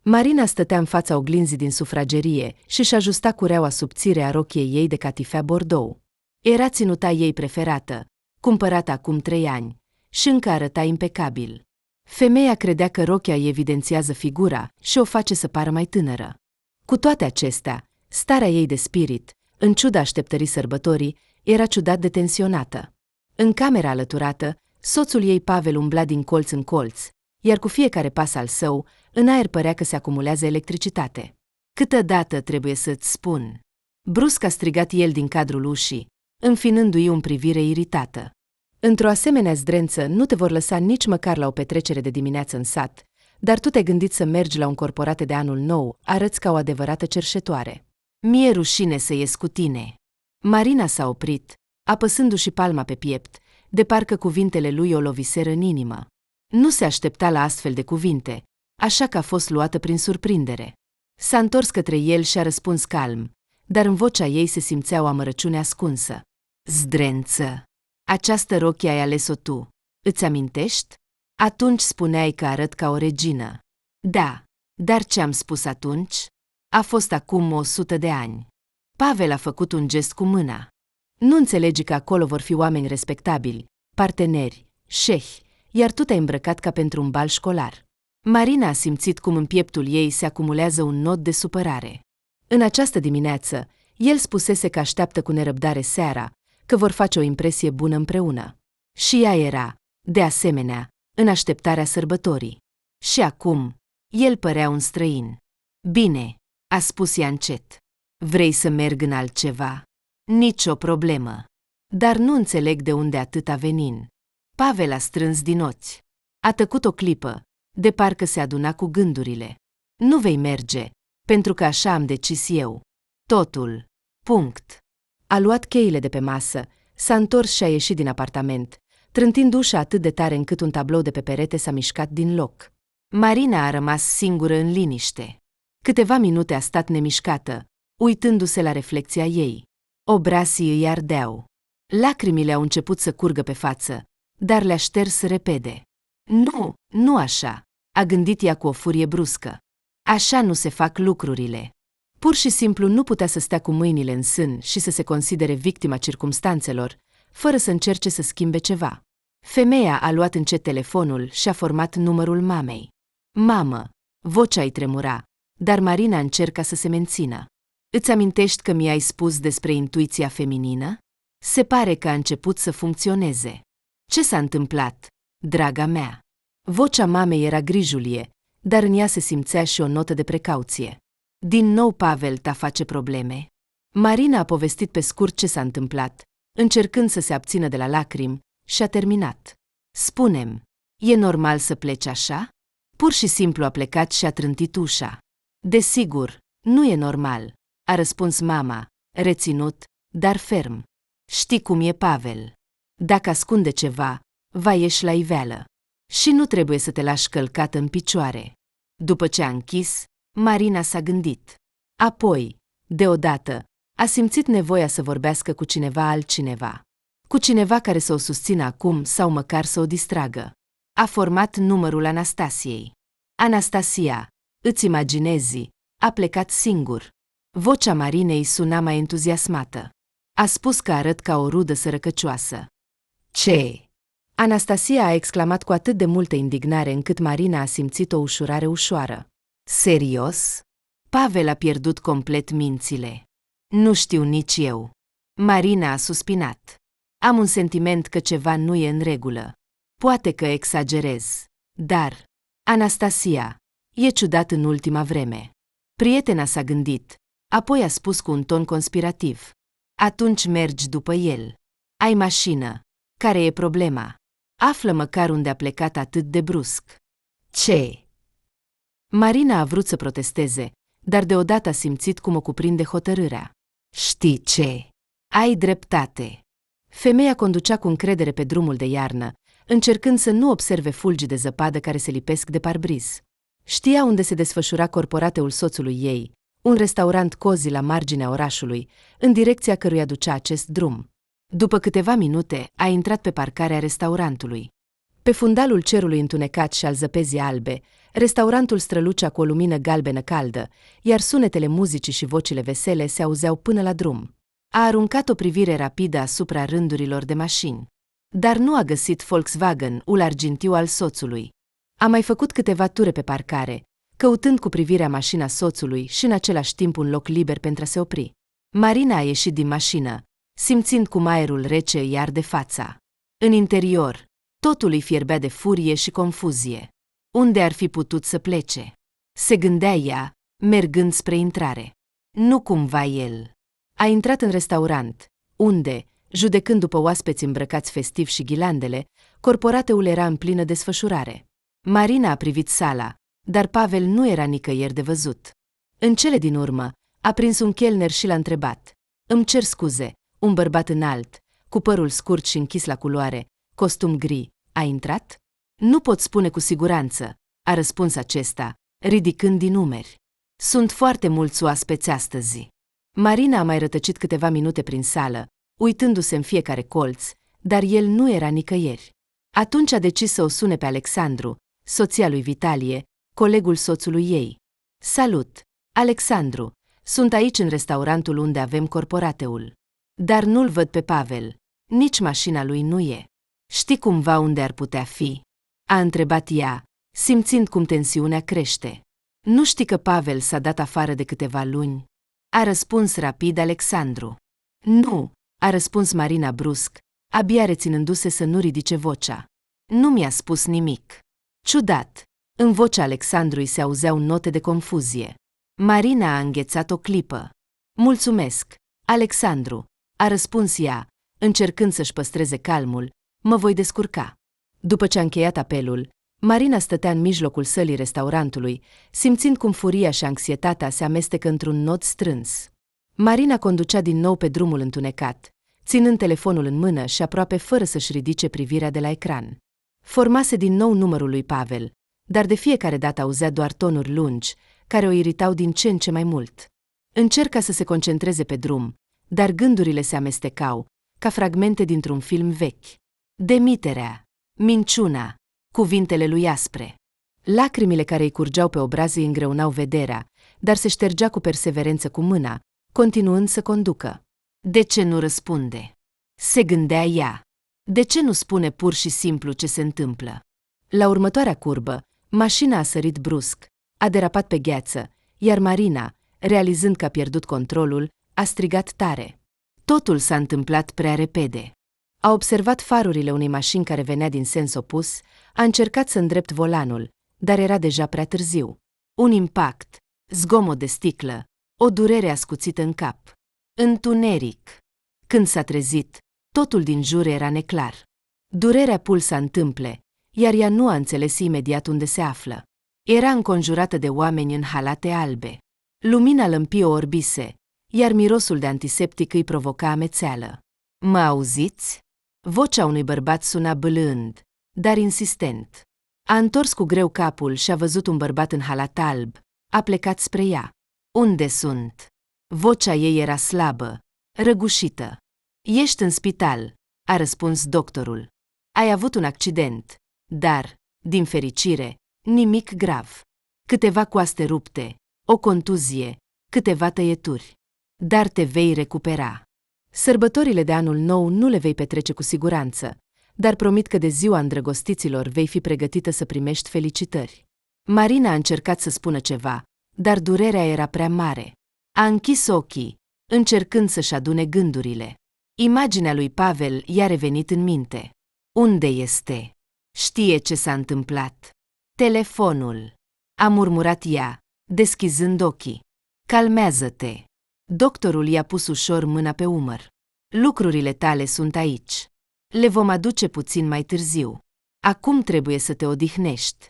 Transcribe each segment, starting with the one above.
Marina stătea în fața oglinzii din sufragerie și-și ajusta cureaua subțire a rochiei ei de catifea Bordeaux. Era ținuta ei preferată, cumpărată acum 3 ani, și încă arăta impecabil. Femeia credea că rochia îi evidențiază figura și o face să pară mai tânără. Cu toate acestea, starea ei de spirit, în ciuda așteptării sărbătorii, era ciudat de tensionată. În camera alăturată, soțul ei Pavel umbla din colț în colț, iar cu fiecare pas al său, în aer părea că se acumulează electricitate. "Câteodată trebuie să-ți spun." Brusc a strigat el din cadrul ușii, înfinându-i o privire iritată. "Într-o asemenea zdrență nu te vor lăsa nici măcar la o petrecere de dimineață în sat, dar tu te-ai gândit să mergi la un corporate de anul nou, arăți ca o adevărată cerșetoare. Mi-e rușine să ies cu tine." Marina s-a oprit, apăsându-și palma pe piept, de parcă cuvintele lui o loviseră în inimă. Nu se aștepta la astfel de cuvinte, așa că a fost luată prin surprindere. S-a întors către el și a răspuns calm, dar în vocea ei se simțea o amărăciune ascunsă. "Zdrență! Această rochie ai ales-o tu. Îți amintești? Atunci spuneai că arăt ca o regină." "Da, dar ce-am spus atunci? A fost acum 100 de ani." Pavel a făcut un gest cu mâna. "Nu înțelegi că acolo vor fi oameni respectabili, parteneri, șehi, iar tu te-ai îmbrăcat ca pentru un bal școlar." Marina a simțit cum în pieptul ei se acumulează un nod de supărare. În această dimineață, el spusese că așteaptă cu nerăbdare seara, că vor face o impresie bună împreună. Și ea era, de asemenea, în așteptarea sărbătorii. Și acum, el părea un străin. "Bine," a spus ea încet. "Vrei să merg în altceva?" "Nicio problemă. Dar nu înțeleg de unde atâta venin." Pavel a strâns din ochi. A tăcut o clipă, de parcă se aduna cu gândurile. "Nu vei merge, pentru că așa am decis eu. Totul. Punct." A luat cheile de pe masă, s-a întors și a ieșit din apartament, trântind ușa atât de tare încât un tablou de pe perete s-a mișcat din loc. Marina a rămas singură în liniște. Câteva minute a stat nemișcată, uitându-se la reflecția ei. Obrasii îi ardeau. Lacrimile au început să curgă pe față, dar le-a șters repede. "Nu, nu așa," a gândit ea cu o furie bruscă. "Așa nu se fac lucrurile." Pur și simplu nu putea să stea cu mâinile în sân și să se considere victima circumstanțelor, fără să încerce să schimbe ceva. Femeia a luat încet telefonul și a format numărul mamei. "Mamă," vocea îi tremura, dar Marina încerca să se mențină. "Îți amintești că mi-ai spus despre intuiția feminină? Se pare că a început să funcționeze." "Ce s-a întâmplat, draga mea?" Vocea mamei era grijulie, dar în ea se simțea și o notă de precauție. "Din nou Pavel ta face probleme?" Marina a povestit pe scurt ce s-a întâmplat, încercând să se abțină de la lacrimi, și a terminat. "Spune-mi, e normal să pleci așa?" Pur și simplu a plecat și a trântit ușa. "Desigur, nu e normal," a răspuns mama, reținut, dar ferm. "Știi cum e Pavel. Dacă ascunde ceva, va ieși la iveală. Și nu trebuie să te lași călcată în picioare." După ce a închis, Marina s-a gândit. Apoi, deodată, a simțit nevoia să vorbească cu cineva altcineva. Cu cineva care să o susțină acum sau măcar să o distragă. A format numărul Anastasiei. "Anastasia, îți imaginezi, a plecat singur." Vocea Marinei suna mai entuziasmată. A spus că arăt ca o rudă sărăcăcioasă. "Ce?" Anastasia a exclamat cu atât de multă indignare încât Marina a simțit o ușurare ușoară. "Serios?" Pavel a pierdut complet mințile. "Nu știu nici eu." Marina a suspinat. "Am un sentiment că ceva nu e în regulă. Poate că exagerez, dar... Anastasia, e ciudat în ultima vreme." Prietena s-a gândit, apoi a spus cu un ton conspirativ. "Atunci mergi după el. Ai mașină. Care e problema? Află măcar unde a plecat atât de brusc." "Ce?" Marina a vrut să protesteze, dar deodată a simțit cum o cuprinde hotărârea. "Știi ce? Ai dreptate." Femeia conducea cu încredere pe drumul de iarnă, încercând să nu observe fulgi de zăpadă care se lipesc de parbriz. Știa unde se desfășura corporateul soțului ei, un restaurant cozi la marginea orașului, în direcția căruia ducea acest drum. După câteva minute, a intrat pe parcarea restaurantului. Pe fundalul cerului întunecat și al zăpezii albe, restaurantul strălucea cu o lumină galbenă caldă, iar sunetele muzicii și vocile vesele se auzeau până la drum. A aruncat o privire rapidă asupra rândurilor de mașini. Dar nu a găsit Volkswagen-ul argintiu al soțului. A mai făcut câteva ture pe parcare, căutând cu privirea mașina soțului și în același timp un loc liber pentru a se opri. Marina a ieșit din mașină, simțind cum aerul rece îi arde fața. În interior, totul îi fierbea de furie și confuzie. Unde ar fi putut să plece? Se gândea ea, mergând spre intrare. Nu cumva el. A intrat în restaurant, unde, judecând după oaspeți îmbrăcați festiv și ghilandele, corporateul era în plină desfășurare. Marina a privit sala, dar Pavel nu era nicăieri de văzut. În cele din urmă, a prins un chelner și l-a întrebat. Îmi cer scuze, un bărbat înalt, cu părul scurt și închis la culoare, costum gri, a intrat? Nu pot spune cu siguranță, a răspuns acesta, ridicând din umeri. Sunt foarte mulți oaspeți astăzi. Marina a mai rătăcit câteva minute prin sală, uitându-se în fiecare colț, dar el nu era nicăieri. Atunci a decis să o sune pe Alexandru, soția lui Vitalie, colegul soțului ei. Salut, Alexandru, sunt aici în restaurantul unde avem corporateul. Dar nu-l văd pe Pavel, nici mașina lui nu e. Știi cumva unde ar putea fi? A întrebat ea, simțind cum tensiunea crește. Nu știi că Pavel s-a dat afară de câteva luni? A răspuns rapid Alexandru. Nu, a răspuns Marina brusc, abia reținându-se să nu ridice vocea. Nu mi-a spus nimic. Ciudat, în vocea Alexandrului se auzeau note de confuzie. Marina a înghețat o clipă. Mulțumesc, Alexandru, a răspuns ea, încercând să-și păstreze calmul, mă voi descurca. După ce a încheiat apelul, Marina stătea în mijlocul sălii restaurantului, simțind cum furia și anxietatea se amestecă într-un nod strâns. Marina conducea din nou pe drumul întunecat, ținând telefonul în mână și aproape fără să-și ridice privirea de la ecran. Formase din nou numărul lui Pavel, dar de fiecare dată auzea doar tonuri lungi, care o iritau din ce în ce mai mult. Încerca să se concentreze pe drum, dar gândurile se amestecau, ca fragmente dintr-un film vechi. Demiterea, minciuna, cuvintele lui aspre. Lacrimile care îi curgeau pe obraz îi îngreunau vederea, dar se ștergea cu perseverență cu mâna, continuând să conducă. De ce nu răspunde? Se gândea ea. De ce nu spune pur și simplu ce se întâmplă? La următoarea curbă, mașina a sărit brusc, a derapat pe gheață, iar Marina, realizând că a pierdut controlul, a strigat tare. Totul s-a întâmplat prea repede. A observat farurile unei mașini care venea din sens opus, a încercat să îndrept volanul, dar era deja prea târziu. Un impact, zgomot de sticlă, o durere ascuțită în cap. Întuneric. Când s-a trezit, totul din jur era neclar. Durerea pulsa în tâmple, iar ea nu a înțeles imediat unde se află. Era înconjurată de oameni în halate albe. Lumina lămpii o orbise, iar mirosul de antiseptic îi provoca amețeală. Mă auziți? Vocea unui bărbat suna bâlând, dar insistent. A întors cu greu capul și a văzut un bărbat în halat alb. A plecat spre ea. Unde sunt? Vocea ei era slabă, răgușită. Ești în spital, a răspuns doctorul. Ai avut un accident, dar, din fericire, nimic grav. Câteva coaste rupte, o contuzie, câteva tăieturi. Dar te vei recupera. Sărbătorile de anul nou nu le vei petrece cu siguranță, dar promit că de ziua îndrăgostiților vei fi pregătită să primești felicitări. Marina a încercat să spună ceva, dar durerea era prea mare. A închis ochii, încercând să-și adune gândurile. Imaginea lui Pavel i-a revenit în minte. Unde este? Știe ce s-a întâmplat. Telefonul. A murmurat ea, deschizând ochii. Calmează-te. Doctorul i-a pus ușor mâna pe umăr. Lucrurile tale sunt aici. Le vom aduce puțin mai târziu. Acum trebuie să te odihnești.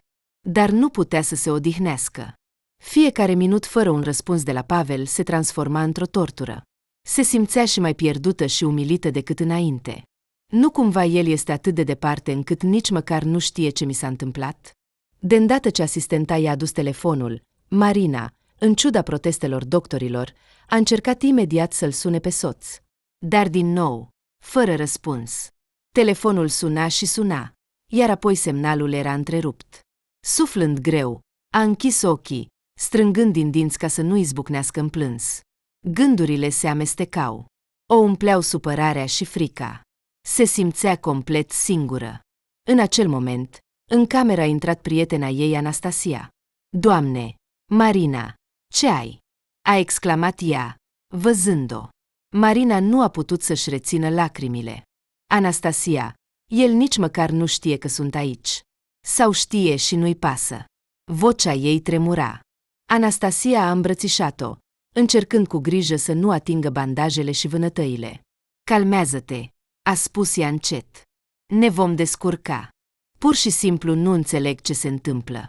Dar nu putea să se odihnească. Fiecare minut fără un răspuns de la Pavel se transforma într-o tortură. Se simțea și mai pierdută și umilită decât înainte. Nu cumva el este atât de departe încât nici măcar nu știe ce mi s-a întâmplat? De îndată ce asistenta i-a adus telefonul, Marina, în ciuda protestelor doctorilor, a încercat imediat să-l sune pe soț. Dar din nou, fără răspuns. Telefonul suna și suna, iar apoi semnalul era întrerupt. Suflând greu, a închis ochii, strângând din dinți ca să nu izbucnească în plâns. Gândurile se amestecau. O umpleau supărarea și frica. Se simțea complet singură. În acel moment, în cameră a intrat prietena ei, Anastasia. Doamne, Marina, ce ai? A exclamat ea, văzând-o. Marina nu a putut să-și rețină lacrimile. Anastasia, el nici măcar nu știe că sunt aici. Sau știe și nu-i pasă. Vocea ei tremura. Anastasia a îmbrățișat-o, încercând cu grijă să nu atingă bandajele și vânătăile. Calmează-te, a spus ea încet. Ne vom descurca. Pur și simplu nu înțeleg ce se întâmplă.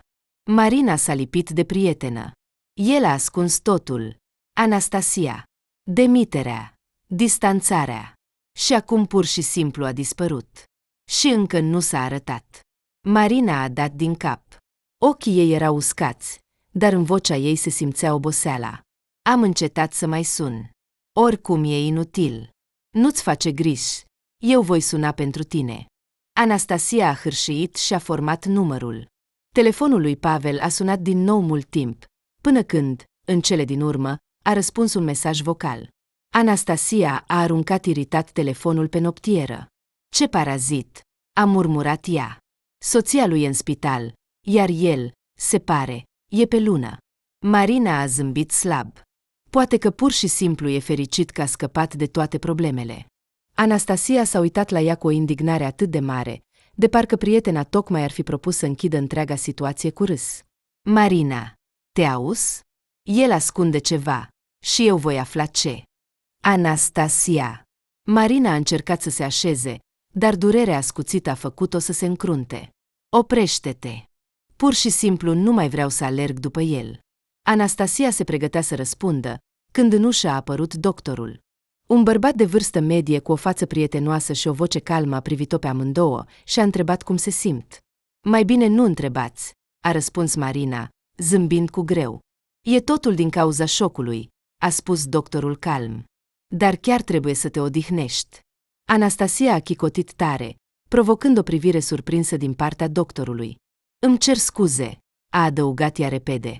Marina s-a lipit de prietenă. El a ascuns totul. Anastasia. Demiterea. Distanțarea. Și acum pur și simplu a dispărut. Și încă nu s-a arătat. Marina a dat din cap. Ochii ei erau uscați, dar în vocea ei se simțea oboseala. Am încetat să mai sun. Oricum e inutil. Nu-ți face griji. Eu voi suna pentru tine. Anastasia a hârșit și a format numărul. Telefonul lui Pavel a sunat din nou mult timp, până când, în cele din urmă, a răspuns un mesaj vocal. Anastasia a aruncat iritat telefonul pe noptieră. Ce parazit, a murmurat ea. Soția lui e în spital, iar el, se pare, e pe lună. Marina a zâmbit slab. Poate că pur și simplu e fericit că a scăpat de toate problemele. Anastasia s-a uitat la ea cu o indignare atât de mare, de parcă prietena tocmai ar fi propus să închidă întreaga situație cu râs. Marina, te auzi? El ascunde ceva și eu voi afla ce. Anastasia. Marina a încercat să se așeze, dar durerea ascuțită a făcut-o să se încrunte. Oprește-te. Pur și simplu nu mai vreau să alerg după el. Anastasia se pregătea să răspundă, când în ușă a apărut doctorul. Un bărbat de vârstă medie cu o față prietenoasă și o voce calmă a privit-o pe amândouă și a întrebat cum se simt. Mai bine nu întrebați, a răspuns Marina, zâmbind cu greu. E totul din cauza șocului, a spus doctorul calm. Dar chiar trebuie să te odihnești. Anastasia a chicotit tare, provocând o privire surprinsă din partea doctorului. Îmi cer scuze, a adăugat ea repede.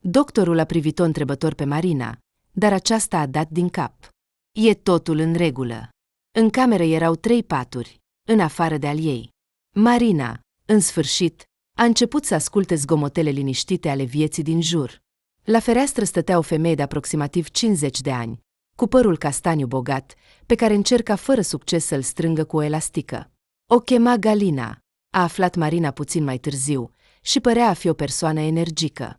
Doctorul a privit-o întrebător pe Marina, dar aceasta a dat din cap. E totul în regulă. În cameră erau 3 paturi, în afară de al ei. Marina, în sfârșit, a început să asculte zgomotele liniștite ale vieții din jur. La fereastră stătea o femeie de aproximativ 50 de ani, cu părul castaniu bogat, pe care încerca fără succes să-l strângă cu o elastică. O chema Galina, a aflat Marina puțin mai târziu, și părea a fi o persoană energică.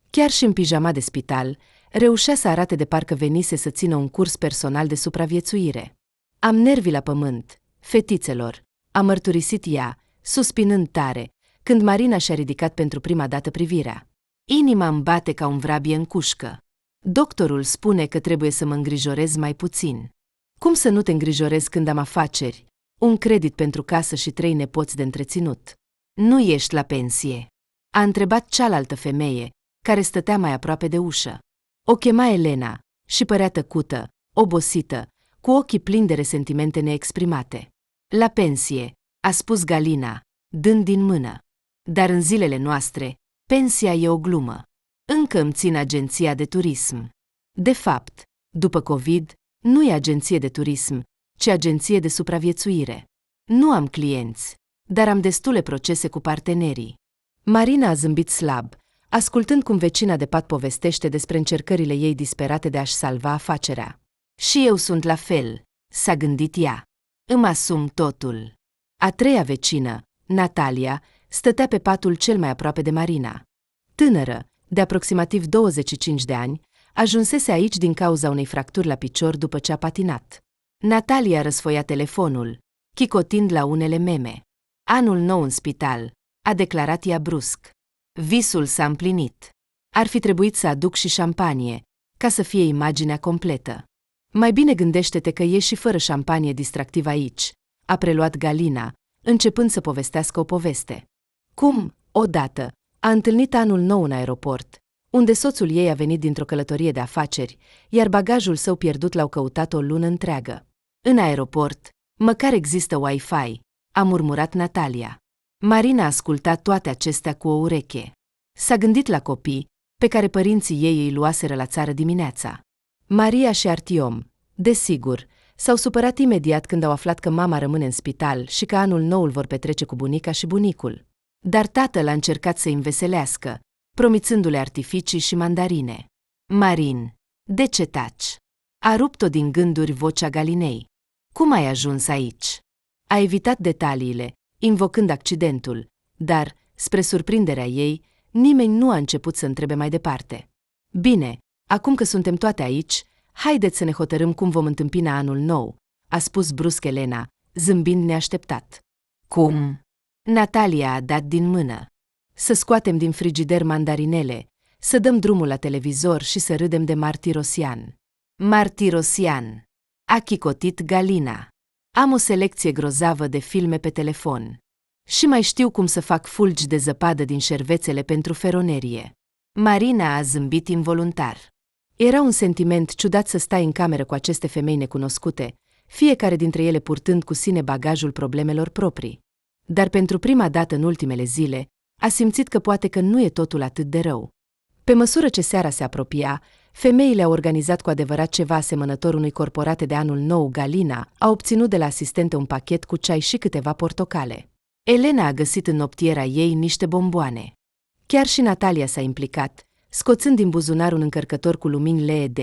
Chiar și în pijama de spital, reușea să arate de parcă venise să țină un curs personal de supraviețuire. Am nervii la pământ, fetițelor, a mărturisit ea, suspinând tare, când Marina și-a ridicat pentru prima dată privirea. Inima îmi bate ca un vrabie în cușcă. Doctorul spune că trebuie să mă îngrijorez mai puțin. Cum să nu te îngrijorezi când am afaceri, un credit pentru casă și 3 nepoți de întreținut? Nu ești la pensie? A întrebat cealaltă femeie, care stătea mai aproape de ușă. O chema Elena și părea tăcută, obosită, cu ochii plini de resentimente neexprimate. La pensie, a spus Galina, dând din mână. Dar în zilele noastre, pensia e o glumă. Încă îmi țin agenția de turism. De fapt, după COVID, nu e agenție de turism, ci agenție de supraviețuire. Nu am clienți, dar am destule procese cu partenerii. Marina a zâmbit slab, ascultând cum vecina de pat povestește despre încercările ei disperate de a-și salva afacerea. Și eu sunt la fel, s-a gândit ea. Îmi asum totul. A treia vecină, Natalia, stătea pe patul cel mai aproape de Marina. Tânără, de aproximativ 25 de ani, ajunsese aici din cauza unei fracturi la picior după ce a patinat. Natalia răsfoia telefonul, chicotind la unele meme. Anul nou în spital, a declarat ea brusc. Visul s-a împlinit. Ar fi trebuit să aduc și șampanie, ca să fie imaginea completă. Mai bine gândește-te că e și fără șampanie distractiv aici, a preluat Galina, începând să povestească o poveste. Cum, odată, a întâlnit anul nou în aeroport, unde soțul ei a venit dintr-o călătorie de afaceri, iar bagajul său pierdut l-au căutat o lună întreagă. În aeroport, măcar există Wi-Fi, a murmurat Natalia. Marina asculta toate acestea cu o ureche. S-a gândit la copii, pe care părinții ei îi luaseră la țară dimineața. Maria și Artiom, desigur, s-au supărat imediat când au aflat că mama rămâne în spital și că anul nou îl vor petrece cu bunica și bunicul. Dar tatăl a încercat să-i înveselească, promițându-le artificii și mandarine. Marin, de ce taci? A rupt-o din gânduri vocea Galinei. Cum ai ajuns aici? A evitat detaliile, invocând accidentul, dar, spre surprinderea ei, nimeni nu a început să întrebe mai departe. Bine, acum că suntem toate aici, haideți să ne hotărâm cum vom întâmpina anul nou, a spus brusc Elena, zâmbind neașteptat. Cum? Natalia a dat din mână. Să scoatem din frigider mandarinele, să dăm drumul la televizor și să râdem de Martirosian. Martirosian. A chicotit Galina. Am o selecție grozavă de filme pe telefon. Și mai știu cum să fac fulgi de zăpadă din șervețele pentru feronerie. Marina a zâmbit involuntar. Era un sentiment ciudat să stai în cameră cu aceste femei necunoscute, fiecare dintre ele purtând cu sine bagajul problemelor proprii. Dar pentru prima dată în ultimele zile, a simțit că poate că nu e totul atât de rău. Pe măsură ce seara se apropia, femeile au organizat cu adevărat ceva asemănător unui corporate de anul nou. Galina a obținut de la asistente un pachet cu ceai și câteva portocale. Elena a găsit în noptiera ei niște bomboane. Chiar și Natalia s-a implicat, scoțând din buzunar un încărcător cu lumini LED,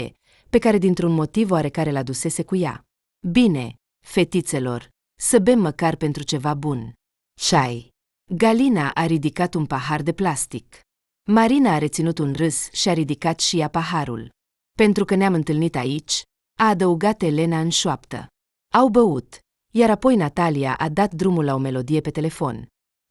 pe care dintr-un motiv oarecare l-adusese cu ea. Bine, fetițelor, să bem măcar pentru ceva bun. Ceai. Galina a ridicat un pahar de plastic. Marina a reținut un râs și a ridicat și ea paharul. Pentru că ne-am întâlnit aici, a adăugat Elena în șoaptă. Au băut, iar apoi Natalia a dat drumul la o melodie pe telefon.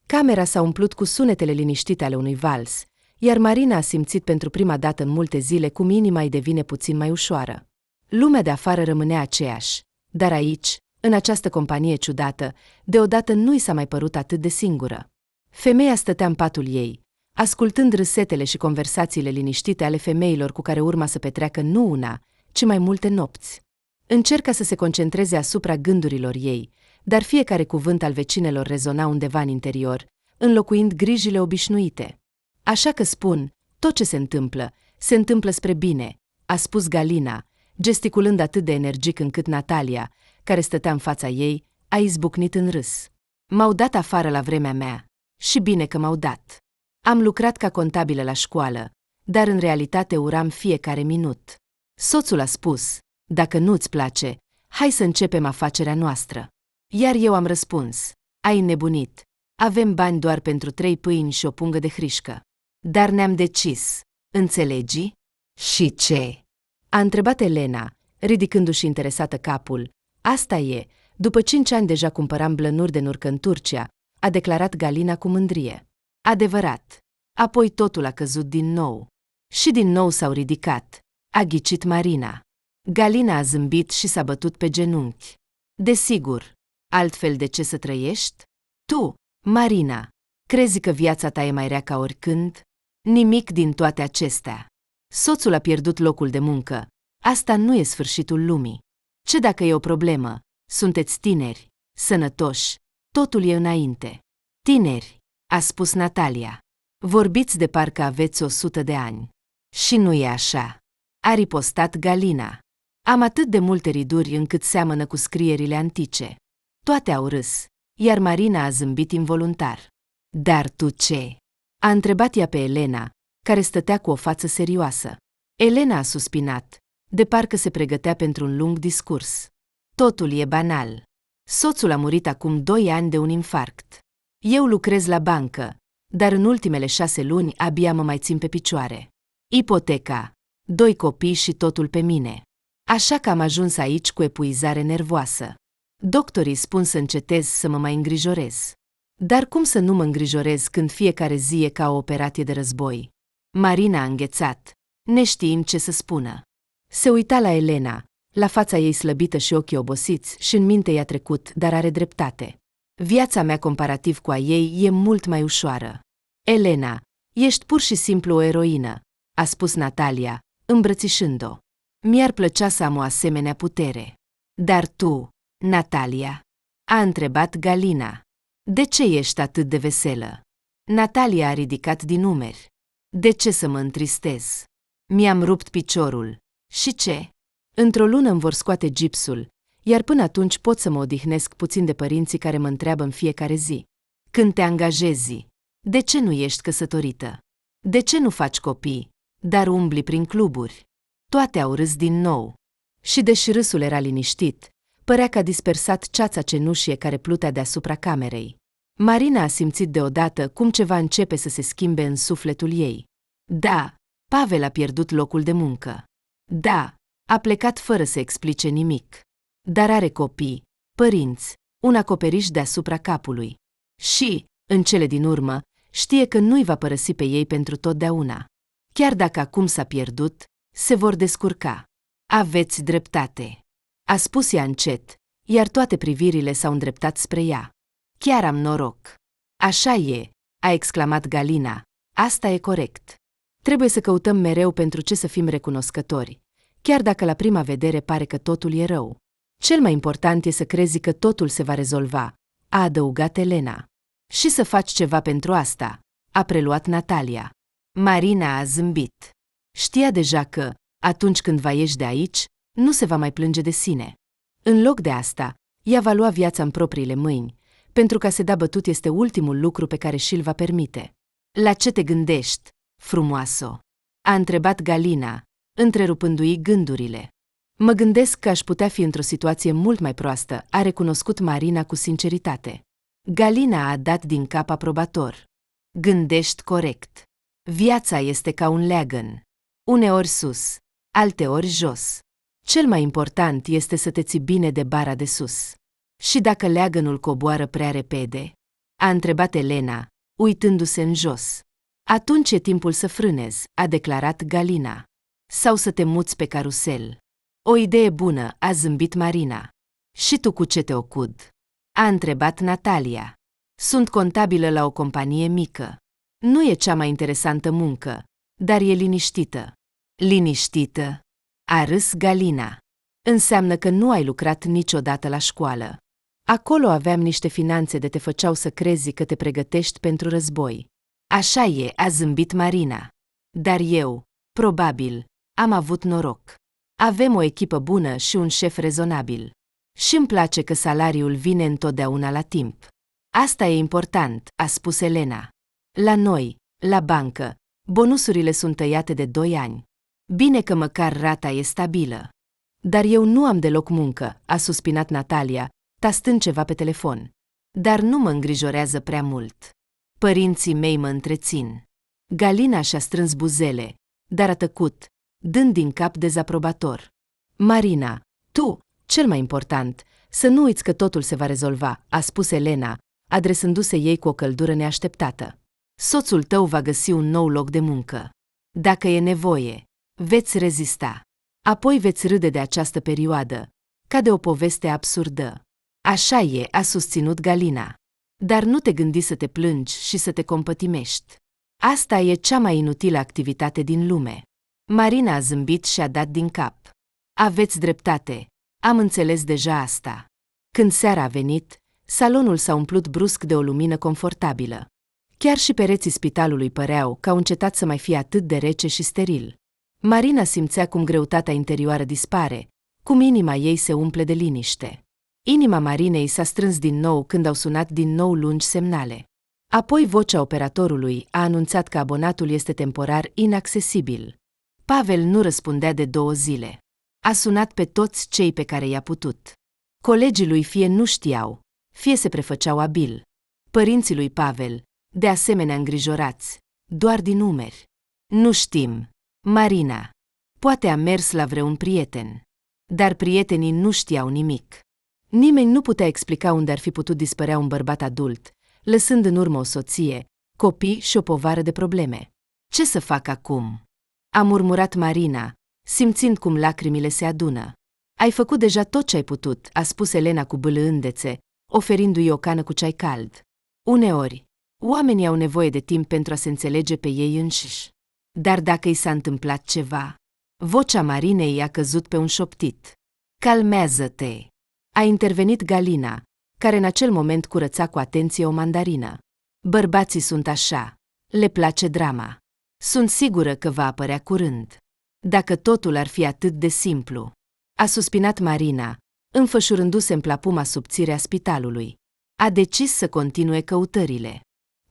Camera s-a umplut cu sunetele liniștite ale unui vals, iar Marina a simțit pentru prima dată în multe zile cum inima îi devine puțin mai ușoară. Lumea de afară rămânea aceeași, dar aici, în această companie ciudată, deodată nu i s-a mai părut atât de singură. Femeia stătea în patul ei, ascultând râsetele și conversațiile liniștite ale femeilor cu care urma să petreacă nu una, ci mai multe nopți. Încerca să se concentreze asupra gândurilor ei, dar fiecare cuvânt al vecinelor rezona undeva în interior, înlocuind grijile obișnuite. Așa că spun, tot ce se întâmplă spre bine, a spus Galina, gesticulând atât de energic încât Natalia, care stătea în fața ei, a izbucnit în râs. M-au dat afară la vremea mea. Și bine că m-au dat. Am lucrat ca contabilă la școală, dar în realitate uram fiecare minut. Soțul a spus, dacă nu-ți place, hai să începem afacerea noastră. Iar eu am răspuns, ai înnebunit, avem bani doar pentru 3 pâini și o pungă de hrișcă. Dar ne-am decis, înțelegi? Și ce? A întrebat Elena, ridicându-și interesată capul. Asta e, după 5 ani deja cumpăram blănuri de nurcă în Turcia, a declarat Galina cu mândrie. Adevărat. Apoi totul a căzut din nou. Și din nou s-au ridicat. A ghicit Marina. Galina a zâmbit și s-a bătut pe genunchi. Desigur. Altfel de ce să trăiești? Tu, Marina, crezi că viața ta e mai rea ca oricând? Nimic din toate acestea. Soțul a pierdut locul de muncă. Asta nu e sfârșitul lumii. Ce dacă e o problemă? Sunteți tineri, sănătoși. Totul e înainte. Tineri, a spus Natalia. Vorbiți de parcă aveți 100 de ani. Și nu e așa. A ripostat Galina. Am atât de multe riduri încât seamănă cu scrierile antice. Toate au râs, iar Marina a zâmbit involuntar. Dar tu ce? A întrebat ea pe Elena, care stătea cu o față serioasă. Elena a suspinat, de parcă se pregătea pentru un lung discurs. Totul e banal. Soțul a murit acum 2 ani de un infarct. Eu lucrez la bancă, dar în ultimele 6 luni abia mă mai țin pe picioare. Ipoteca, 2 copii și totul pe mine. Așa că am ajuns aici cu epuizare nervoasă. Doctorii spun să încetez să mă mai îngrijorez. Dar cum să nu mă îngrijorez când fiecare zi e ca o operație de război? Marina a înghețat, neștiind ce să spună. Se uita la Elena, la fața ei slăbită și ochii obosiți, și în minte i-a trecut, dar are dreptate. Viața mea comparativ cu a ei e mult mai ușoară. Elena, ești pur și simplu o eroină, a spus Natalia, îmbrățișând-o. Mi-ar plăcea să am o asemenea putere. Dar tu, Natalia? A întrebat Galina. De ce ești atât de veselă? Natalia a ridicat din umeri. De ce să mă întristez? Mi-am rupt piciorul. Și ce? Într-o lună îmi vor scoate gipsul, iar până atunci pot să mă odihnesc puțin de părinții care mă întreabă în fiecare zi. Când te angajezi, de ce nu ești căsătorită? De ce nu faci copii, dar umbli prin cluburi? Toate au râs din nou. Și deși râsul era liniștit, părea că a dispersat ceața cenușie care plutea deasupra camerei. Marina a simțit deodată cum ceva începe să se schimbe în sufletul ei. Da, Pavel a pierdut locul de muncă. Da, a plecat fără să explice nimic. Dar are copii, părinți, un acoperiș deasupra capului. Și, în cele din urmă, știe că nu-i va părăsi pe ei pentru totdeauna. Chiar dacă acum s-a pierdut, se vor descurca. Aveți dreptate, a spus ea încet, iar toate privirile s-au îndreptat spre ea. Chiar am noroc. Așa e, a exclamat Galina. Asta e corect. Trebuie să căutăm mereu pentru ce să fim recunoscători, chiar dacă la prima vedere pare că totul e rău. Cel mai important e să crezi că totul se va rezolva, a adăugat Elena. Și să faci ceva pentru asta, a preluat Natalia. Marina a zâmbit. Știa deja că, atunci când va ieși de aici, nu se va mai plânge de sine. În loc de asta, ea va lua viața în propriile mâini, pentru că a se da bătut este ultimul lucru pe care și-l va permite. La ce te gândești, frumoasă? A întrebat Galina, întrerupându-i gândurile. Mă gândesc că aș putea fi într-o situație mult mai proastă, a recunoscut Marina cu sinceritate. Galina a dat din cap aprobator. Gândești corect. Viața este ca un leagăn. Uneori sus, alteori jos. Cel mai important este să te ții bine de bara de sus. Și dacă leagănul coboară prea repede? A întrebat Elena, uitându-se în jos. Atunci e timpul să frânezi, a declarat Galina. Sau să te muți pe carusel. O idee bună, a zâmbit Marina. Și tu cu ce te ocudi? A întrebat Natalia. Sunt contabilă la o companie mică. Nu e cea mai interesantă muncă, dar e liniștită. Liniștită? A râs Galina. Înseamnă că nu ai lucrat niciodată la școală. Acolo aveam niște finanțe de te făceau să crezi că te pregătești pentru război. Așa e, a zâmbit Marina. Dar eu, probabil, am avut noroc. Avem o echipă bună și un șef rezonabil. Și-mi place că salariul vine întotdeauna la timp. Asta e important, a spus Elena. La noi, la bancă, bonusurile sunt tăiate de 2 ani. Bine că măcar rata e stabilă. Dar eu nu am deloc muncă, a suspinat Natalia, tastând ceva pe telefon. Dar nu mă îngrijorează prea mult. Părinții mei mă întrețin. Galina și-a strâns buzele, dar a tăcut, dând din cap dezaprobator. Marina, tu, cel mai important, să nu uiți că totul se va rezolva, a spus Elena, adresându-se ei cu o căldură neașteptată. Soțul tău va găsi un nou loc de muncă. Dacă e nevoie, veți rezista. Apoi veți râde de această perioadă, ca de o poveste absurdă. Așa e, a susținut Galina. Dar nu te gândi să te plângi și să te compătimești. Asta e cea mai inutilă activitate din lume. Marina a zâmbit și a dat din cap. Aveți dreptate, am înțeles deja asta. Când seara a venit, salonul s-a umplut brusc de o lumină confortabilă. Chiar și pereții spitalului păreau că au încetat să mai fie atât de rece și steril. Marina simțea cum greutatea interioară dispare, cum inima ei se umple de liniște. Inima Marinei s-a strâns din nou când au sunat din nou lungi semnale. Apoi vocea operatorului a anunțat că abonatul este temporar inaccesibil. Pavel nu răspundea de 2 zile. A sunat pe toți cei pe care i-a putut. Colegii lui fie nu știau, fie se prefăceau abil. Părinții lui Pavel, de asemenea îngrijorați, doar din umeri. Nu știm, Marina. Poate a mers la vreun prieten. Dar prietenii nu știau nimic. Nimeni nu putea explica unde ar fi putut dispărea un bărbat adult, lăsând în urmă o soție, copii și o povară de probleme. Ce să fac acum? A murmurat Marina, simțind cum lacrimile se adună. Ai făcut deja tot ce ai putut, a spus Elena cu bâlâândețe, oferindu-i o cană cu ceai cald. Uneori, oamenii au nevoie de timp pentru a se înțelege pe ei înșiși. Dar dacă i s-a întâmplat ceva? Vocea Marinei a căzut pe un șoptit. Calmează-te! A intervenit Galina, care în acel moment curăța cu atenție o mandarină. Bărbații sunt așa. Le place drama. Sunt sigură că va apărea curând. Dacă totul ar fi atât de simplu. A suspinat Marina, înfășurându-se în plapuma subțire a spitalului. A decis să continue căutările.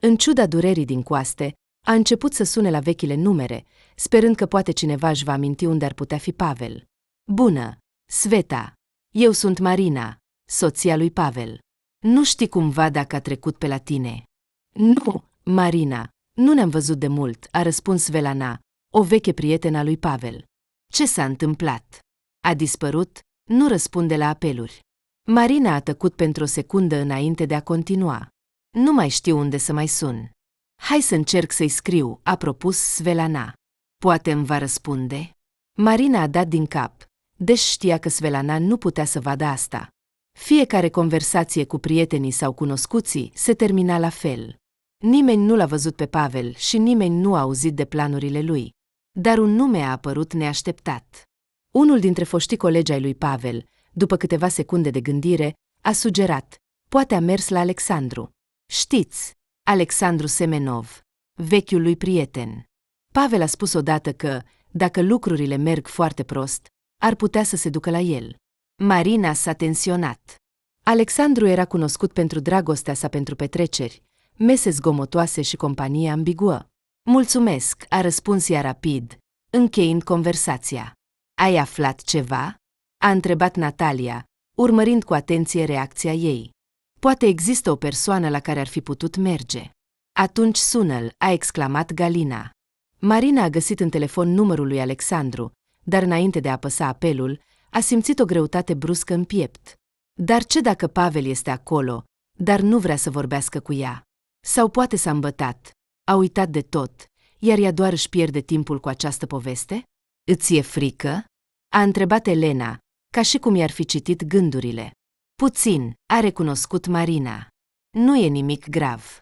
În ciuda durerii din coaste, a început să sune la vechile numere, sperând că poate cineva își va aminti unde ar putea fi Pavel. Bună, Sveta. Eu sunt Marina, soția lui Pavel. Nu știi cumva dacă a trecut pe la tine? Nu, Marina, nu ne-am văzut de mult, a răspuns Svelana, o veche prietenă a lui Pavel. Ce s-a întâmplat? A dispărut? Nu răspunde la apeluri. Marina a tăcut pentru o secundă înainte de a continua. Nu mai știu unde să mai sun. Hai să încerc să-i scriu, a propus Svelana. Poate îmi va răspunde? Marina a dat din cap, deși știa că Svelana nu putea să vadă asta. Fiecare conversație cu prietenii sau cunoscuții se termina la fel. Nimeni nu l-a văzut pe Pavel și nimeni nu a auzit de planurile lui. Dar un nume a apărut neașteptat. Unul dintre foștii colegi ai lui Pavel, după câteva secunde de gândire, a sugerat, poate a mers la Alexandru. Știți, Alexandru Semenov, vechiul lui prieten. Pavel a spus odată că, dacă lucrurile merg foarte prost, ar putea să se ducă la el. Marina s-a tensionat. Alexandru era cunoscut pentru dragostea sa pentru petreceri, mese zgomotoase și companie ambiguă. Mulțumesc, a răspuns ea rapid, încheind conversația. Ai aflat ceva? A întrebat Natalia, urmărind cu atenție reacția ei. Poate există o persoană la care ar fi putut merge. Atunci sună-l, a exclamat Galina. Marina a găsit în telefon numărul lui Alexandru, dar înainte de a apăsa apelul, a simțit o greutate bruscă în piept. Dar ce dacă Pavel este acolo, dar nu vrea să vorbească cu ea? Sau poate s-a îmbătat, a uitat de tot, iar ea doar își pierde timpul cu această poveste? Îți e frică? A întrebat Elena, ca și cum i-ar fi citit gândurile. Puțin, a recunoscut Marina. Nu e nimic grav.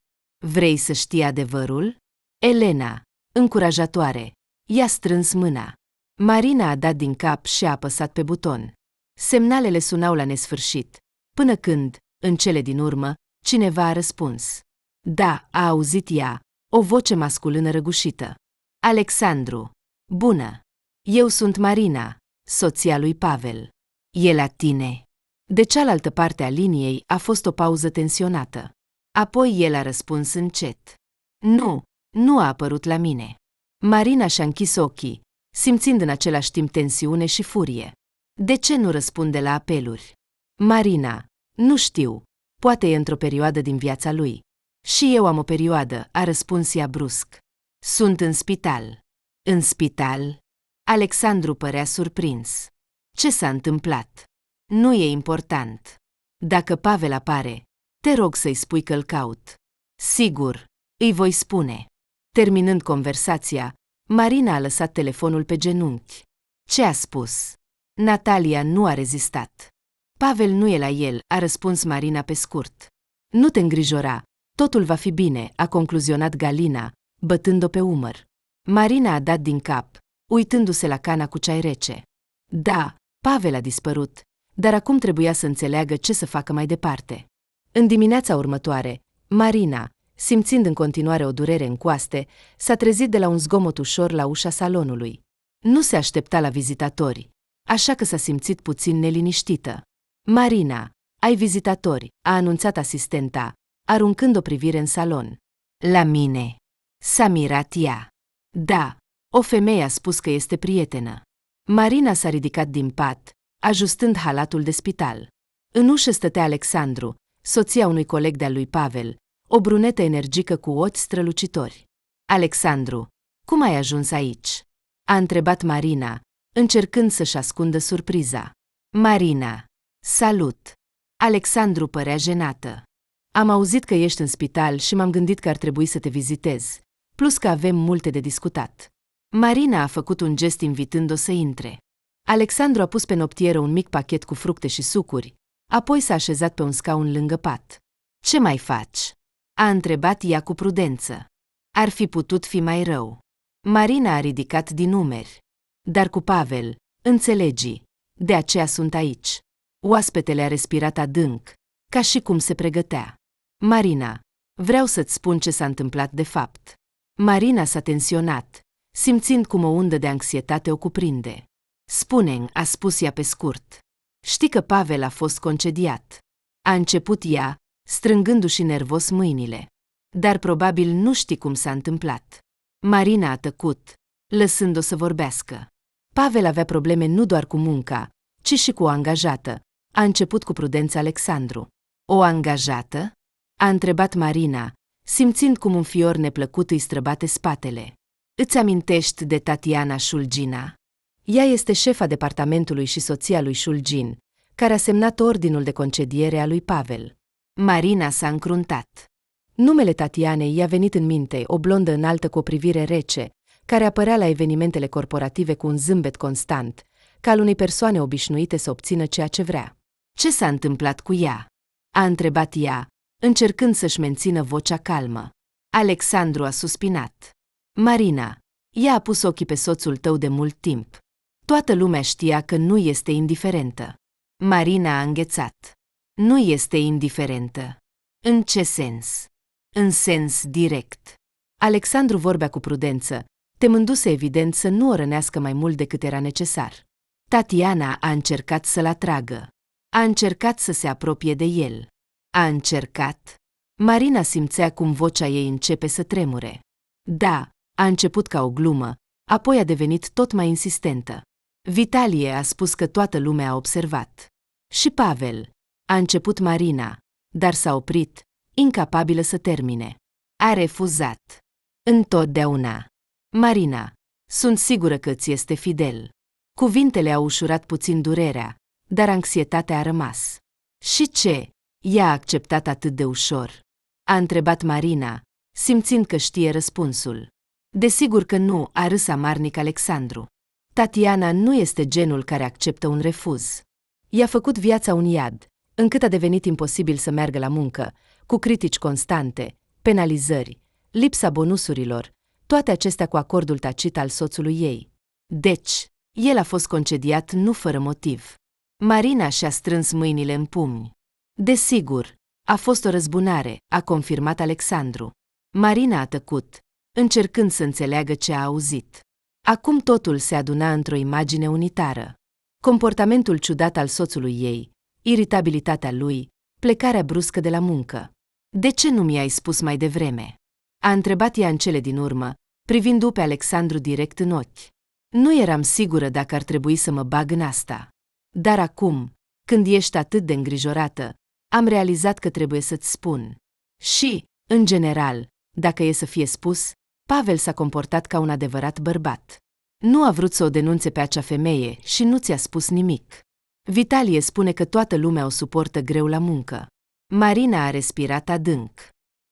Vrei să știi adevărul? Elena, încurajatoare, i-a strâns mâna. Marina a dat din cap și a apăsat pe buton. Semnalele sunau la nesfârșit, până când, în cele din urmă, cineva a răspuns. Da, a auzit ea, o voce masculină răgușită. Alexandru. Bună. Eu sunt Marina, soția lui Pavel. E la tine. De cealaltă parte a liniei a fost o pauză tensionată. Apoi el a răspuns încet. Nu, nu a apărut la mine. Marina și-a închis ochii, simțind în același timp tensiune și furie. De ce nu răspunde la apeluri? Marina, nu știu, poate e într-o perioadă din viața lui. Și eu am o perioadă, a răspuns ea brusc. Sunt în spital. În spital? Alexandru părea surprins. Ce s-a întâmplat? Nu e important. Dacă Pavel apare, te rog să-i spui că-l caut. Sigur, îi voi spune. Terminând conversația, Marina a lăsat telefonul pe genunchi. Ce a spus? Natalia nu a rezistat. Pavel nu e la el, a răspuns Marina pe scurt. Nu te îngrijora, totul va fi bine, a concluzionat Galina, bătând-o pe umăr. Marina a dat din cap, uitându-se la cana cu ceai rece. Da, Pavel a dispărut, dar acum trebuia să înțeleagă ce să facă mai departe. În dimineața următoare, Marina, simțind în continuare o durere în coaste, s-a trezit de la un zgomot ușor la ușa salonului. Nu se aștepta la vizitatori, așa că s-a simțit puțin neliniștită. Marina, ai vizitatori, a anunțat asistenta, aruncând o privire în salon. La mine. S-a mirat ea. Da, o femeie a spus că este prietenă. Marina s-a ridicat din pat, ajustând halatul de spital. În ușă stătea Alexandru, soția unui coleg de-al lui Pavel, o brunetă energică cu ochi strălucitori. Alexandru, cum ai ajuns aici? A întrebat Marina, încercând să-și ascundă surpriza. Marina, salut! Alexandru părea jenată. Am auzit că ești în spital și m-am gândit că ar trebui să te vizitez, plus că avem multe de discutat. Marina a făcut un gest invitând-o să intre. Alexandru a pus pe noptieră un mic pachet cu fructe și sucuri, apoi s-a așezat pe un scaun lângă pat. Ce mai faci? A întrebat ea cu prudență. Ar fi putut fi mai rău. Marina a ridicat din umeri. Dar cu Pavel, înțelegi, de aceea sunt aici. Oaspetele a respirat adânc, ca și cum se pregătea. Marina, vreau să-ți spun ce s-a întâmplat de fapt. Marina s-a tensionat, simțind cum o undă de anxietate o cuprinde. Spune-mi, a spus ea pe scurt. Știi că Pavel a fost concediat. A început ea, strângându-și nervos mâinile. Dar probabil nu știi cum s-a întâmplat. Marina a tăcut, lăsând-o să vorbească. Pavel avea probleme nu doar cu munca, ci și cu o angajată. A început cu prudență Alexandru. O angajată? A întrebat Marina, simțind cum un fior neplăcut îi străbate spatele. Îți amintești de Tatiana Șulgina? Ea este șefa departamentului și soția lui Șulgin, care a semnat ordinul de concediere a lui Pavel. Marina s-a încruntat. Numele Tatianei i-a venit în minte, o blondă înaltă cu o privire rece, care apărea la evenimentele corporative cu un zâmbet constant, ca al unei persoane obișnuite să obțină ceea ce vrea. Ce s-a întâmplat cu ea? A întrebat ea, încercând să-și mențină vocea calmă. Alexandru a suspinat. Marina, ea a pus ochii pe soțul tău de mult timp. Toată lumea știa că nu este indiferentă. Marina a înghețat. Nu este indiferentă. În ce sens? În sens direct. Alexandru vorbea cu prudență, temându-se evident să nu o rănească mai mult decât era necesar. Tatiana a încercat să-l atragă. A încercat să se apropie de el. A încercat. Marina simțea cum vocea ei începe să tremure. Da, a început ca o glumă, apoi a devenit tot mai insistentă. Vitalie a spus că toată lumea a observat. Și Pavel. A început Marina, dar s-a oprit, incapabilă să termine. A refuzat. Întotdeauna. Marina, sunt sigură că ți este fidel. Cuvintele au ușurat puțin durerea, dar anxietatea a rămas. Și ce? Ea a acceptat atât de ușor? A întrebat Marina, simțind că știe răspunsul. Desigur că nu, a râs amarnic Alexandru. Tatiana nu este genul care acceptă un refuz. I-a făcut viața un iad, încât a devenit imposibil să meargă la muncă, cu critici constante, penalizări, lipsa bonusurilor, toate acestea cu acordul tacit al soțului ei. Deci, el a fost concediat nu fără motiv. Marina și-a strâns mâinile în pumni. Desigur, a fost o răzbunare, a confirmat Alexandru. Marina a tăcut, încercând să înțeleagă ce a auzit. Acum totul se aduna într-o imagine unitară. Comportamentul ciudat al soțului ei, iritabilitatea lui, plecarea bruscă de la muncă. De ce nu mi-ai spus mai devreme? A întrebat ea în cele din urmă, privindu-o pe Alexandru direct în ochi. Nu eram sigură dacă ar trebui să mă bag în asta. Dar acum, când ești atât de îngrijorată, am realizat că trebuie să-ți spun. Și, în general, dacă e să fie spus, Pavel s-a comportat ca un adevărat bărbat. Nu a vrut să o denunțe pe acea femeie și nu ți-a spus nimic. Vitalie spune că toată lumea o suportă greu la muncă. Marina a respirat adânc.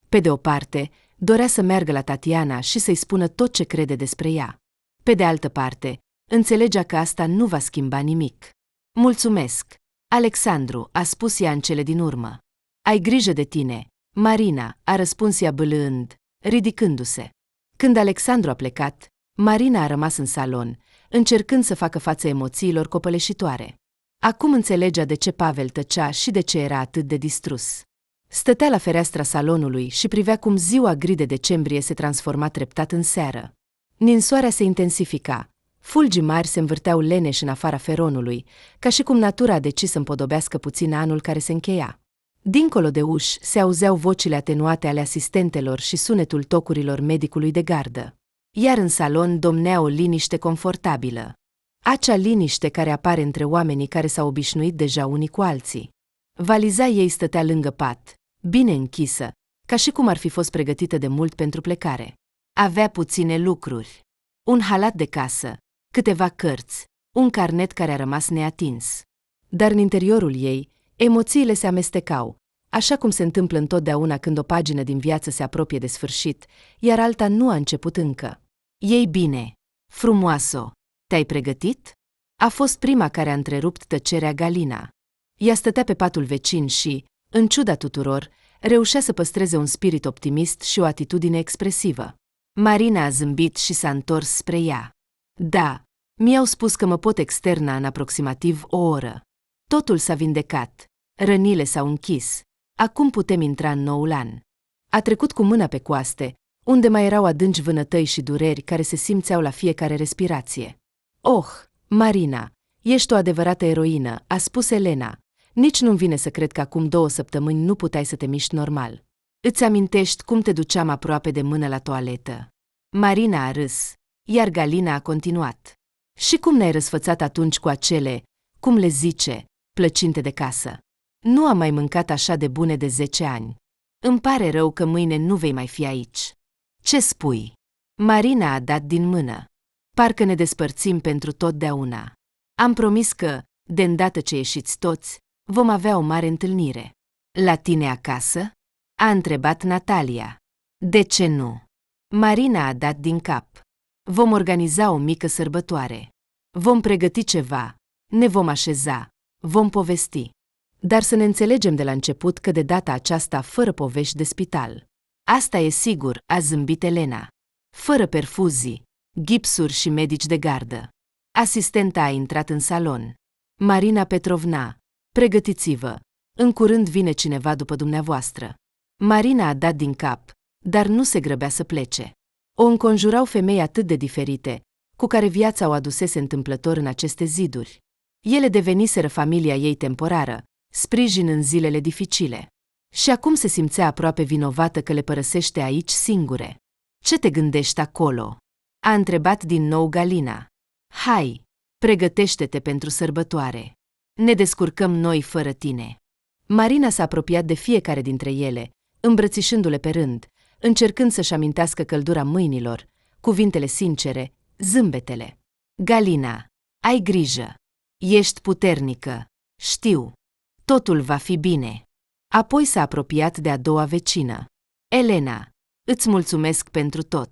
Pe de o parte, dorea să meargă la Tatiana și să-i spună tot ce crede despre ea. Pe de altă parte, înțelegea că asta nu va schimba nimic. Mulțumesc, Alexandru, a spus ea în cele din urmă. Ai grijă de tine, Marina, a răspuns ea bâlând, ridicându-se. Când Alexandru a plecat, Marina a rămas în salon, încercând să facă față emoțiilor copăleșitoare. Acum înțelegea de ce Pavel tăcea și de ce era atât de distrus. Stătea la fereastra salonului și privea cum ziua gri de decembrie se transforma treptat în seară. Ninsoarea se intensifica, fulgii mari se învârteau leneși în afara feronului, ca și cum natura a decis să împodobească puțin anul care se încheia. Dincolo de uși se auzeau vocile atenuate ale asistentelor și sunetul tocurilor medicului de gardă. Iar în salon domnea o liniște confortabilă. Acea liniște care apare între oamenii care s-au obișnuit deja unii cu alții. Valiza ei stătea lângă pat, bine închisă, ca și cum ar fi fost pregătită de mult pentru plecare. Avea puține lucruri. Un halat de casă, câteva cărți, un carnet care a rămas neatins. Dar în interiorul ei, emoțiile se amestecau, așa cum se întâmplă întotdeauna când o pagină din viață se apropie de sfârșit, iar alta nu a început încă. Ei bine, frumoasă, te-ai pregătit? A fost prima care a întrerupt tăcerea Galina. Ea stătea pe patul vecin și, în ciuda tuturor, reușea să păstreze un spirit optimist și o atitudine expresivă. Marina a zâmbit și s-a întors spre ea. Da, mi-au spus că mă pot externa în aproximativ o oră. Totul s-a vindecat, rănile s-au închis, Acum putem intra în noul an. A trecut cu mâna pe coaste, unde mai erau adânci vânătăi și dureri care se simțeau la fiecare respirație. Oh, Marina, ești o adevărată eroină, a spus Elena. Nici nu-mi vine să cred că acum 2 săptămâni nu puteai să te miști normal. Îți amintești cum te duceam aproape de mână la toaletă? Marina a râs, iar Galina a continuat. Și cum ne-ai răsfățat atunci cu acele, cum le zice, plăcinte de casă? Nu am mai mâncat așa de bune de 10 ani. Îmi pare rău că mâine nu vei mai fi aici. Ce spui? Marina a dat din mână. Parcă ne despărțim pentru totdeauna. Am promis că, de îndată ce ieșiți toți, vom avea o mare întâlnire. La tine acasă? A întrebat Natalia. De ce nu? Marina a dat din cap. Vom organiza o mică sărbătoare. Vom pregăti ceva, ne vom așeza, vom povesti. Dar să ne înțelegem de la început că de data aceasta fără povești de spital. Asta e sigur, a zâmbit Elena. Fără perfuzii, gipsuri și medici de gardă. Asistenta a intrat în salon. Marina Petrovna, pregătiți-vă, în curând vine cineva după dumneavoastră. Marina a dat din cap, dar nu se grăbea să plece. O înconjurau femei atât de diferite, cu care viața o adusese întâmplător în aceste ziduri. Ele deveniseră familia ei temporară, sprijin în zilele dificile. Și acum se simțea aproape vinovată că le părăsește aici singure. Ce te gândești acolo? A întrebat din nou Galina. Hai, pregătește-te pentru sărbătoare. Ne descurcăm noi fără tine. Marina s-a apropiat de fiecare dintre ele, îmbrățișându-le pe rând, încercând să-și amintească căldura mâinilor, cuvintele sincere, zâmbetele. Galina, ai grijă. Ești puternică. Știu. Totul va fi bine. Apoi s-a apropiat de a doua vecină. Elena, îți mulțumesc pentru tot.